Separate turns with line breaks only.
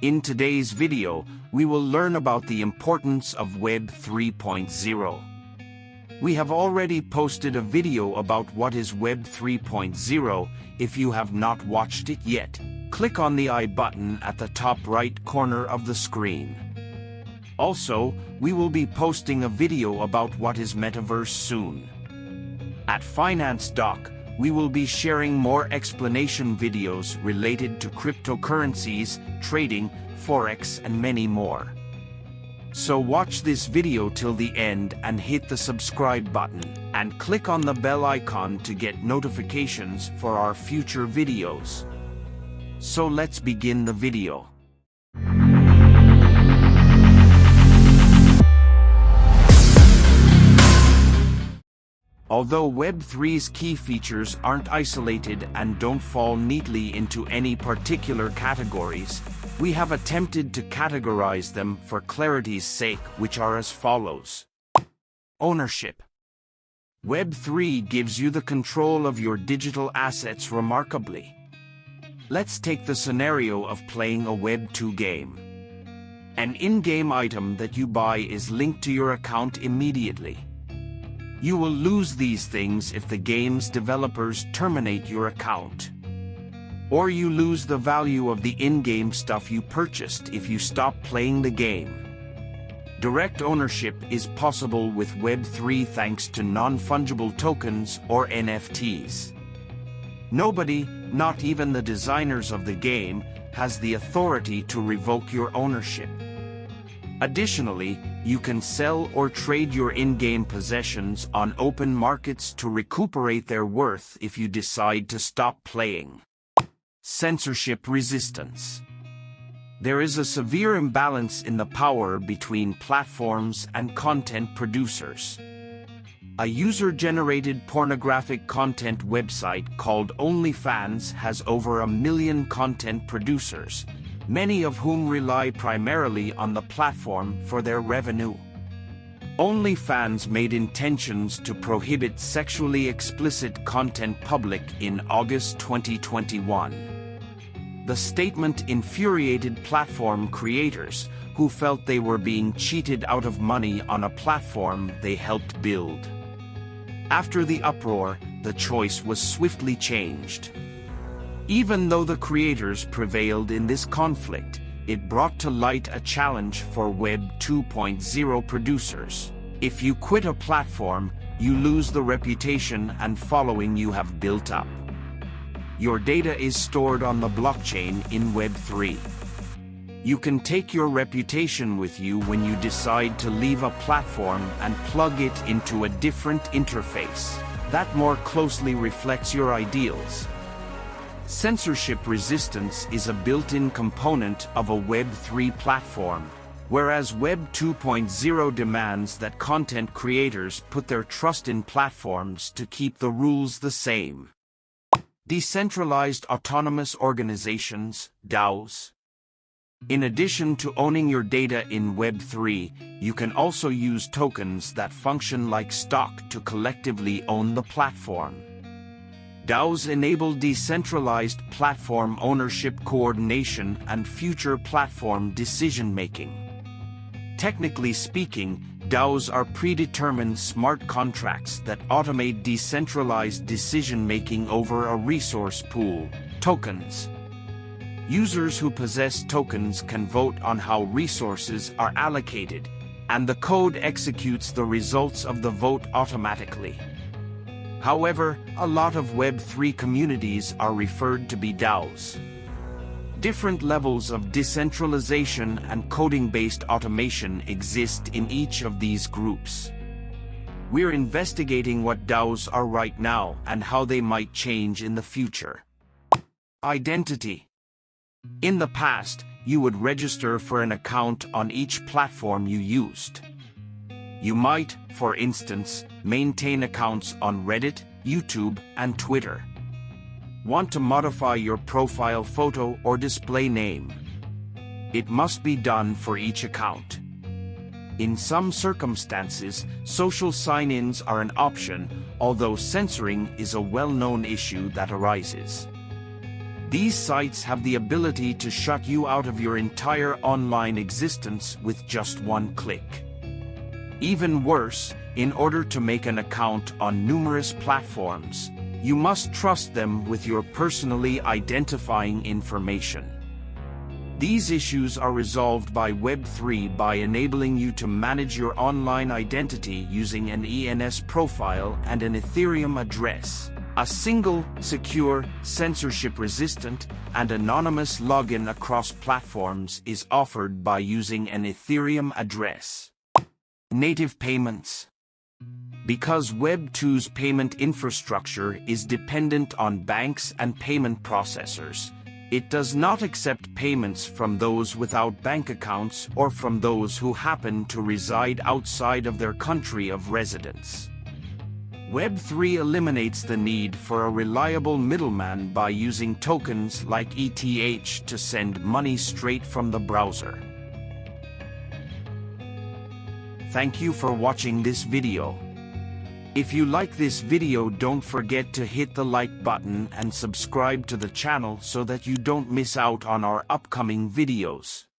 In today's video, we will learn about the importance of Web 3.0. We have already posted a video about what is Web 3.0. If you have not watched it yet, click on the I button at the top right corner of the screen. Also, we will be posting a video about what is Metaverse soon. At Finance Doc, we will be sharing more explanation videos related to cryptocurrencies, trading, forex and many more. So watch this video till the end and hit the subscribe button, and click on the bell icon to get notifications for our future videos. So let's begin the video. Although Web3's key features aren't isolated and don't fall neatly into any particular categories, we have attempted to categorize them for clarity's sake, which are as follows. Ownership. Web3 gives you the control of your digital assets remarkably. Let's take the scenario of playing a Web2 game. An in-game item that you buy is linked to your account immediately. You will lose these things if the game's developers terminate your account. Or you lose the value of the in-game stuff you purchased if you stop playing the game. Direct ownership is possible with Web3 thanks to non-fungible tokens or NFTs. Nobody, not even the designers of the game, has the authority to revoke your ownership. Additionally, you can sell or trade your in-game possessions on open markets to recuperate their worth if you decide to stop playing. Censorship resistance. There is a severe imbalance in the power between platforms and content producers. A user-generated pornographic content website called OnlyFans has over 1 million content producers, many of whom rely primarily on the platform for their revenue. OnlyFans made intentions to prohibit sexually explicit content public in August 2021. The statement infuriated platform creators, who felt they were being cheated out of money on a platform they helped build. After the uproar, the choice was swiftly changed. Even though the creators prevailed in this conflict, it brought to light a challenge for Web 2.0 producers. If you quit a platform, you lose the reputation and following you have built up. Your data is stored on the blockchain in Web 3. You can take your reputation with you when you decide to leave a platform and plug it into a different interface that more closely reflects your ideals. Censorship resistance is a built-in component of a Web 3 platform, whereas Web 2.0 demands that content creators put their trust in platforms to keep the rules the same. Decentralized autonomous organizations, DAOs. In addition to owning your data in Web 3, you can also use tokens that function like stock to collectively own the platform. DAOs enable decentralized platform ownership, coordination, and future platform decision-making. Technically speaking, DAOs are predetermined smart contracts that automate decentralized decision-making over a resource pool, tokens. Users who possess tokens can vote on how resources are allocated, and the code executes the results of the vote automatically. However, a lot of Web 3 communities are referred to be DAOs. Different levels of decentralization and coding-based automation exist in each of these groups. We're investigating what DAOs are right now and how they might change in the future. Identity. In the past, you would register for an account on each platform you used. You might, for instance, maintain accounts on Reddit, YouTube, and Twitter. Want to modify your profile photo or display name? It must be done for each account. In some circumstances, social sign-ins are an option, although censoring is a well-known issue that arises. These sites have the ability to shut you out of your entire online existence with just one click. Even worse, in order to make an account on numerous platforms, you must trust them with your personally identifying information. These issues are resolved by Web3 by enabling you to manage your online identity using an ENS profile and an Ethereum address. A single, secure, censorship-resistant, and anonymous login across platforms is offered by using an Ethereum address. Native payments. Because Web2's payment infrastructure is dependent on banks and payment processors, it does not accept payments from those without bank accounts or from those who happen to reside outside of their country of residence. Web3 eliminates the need for a reliable middleman by using tokens like ETH to send money straight from the browser. Thank you for watching this video. If you like this video, don't forget to hit the like button and subscribe to the channel so that you don't miss out on our upcoming videos.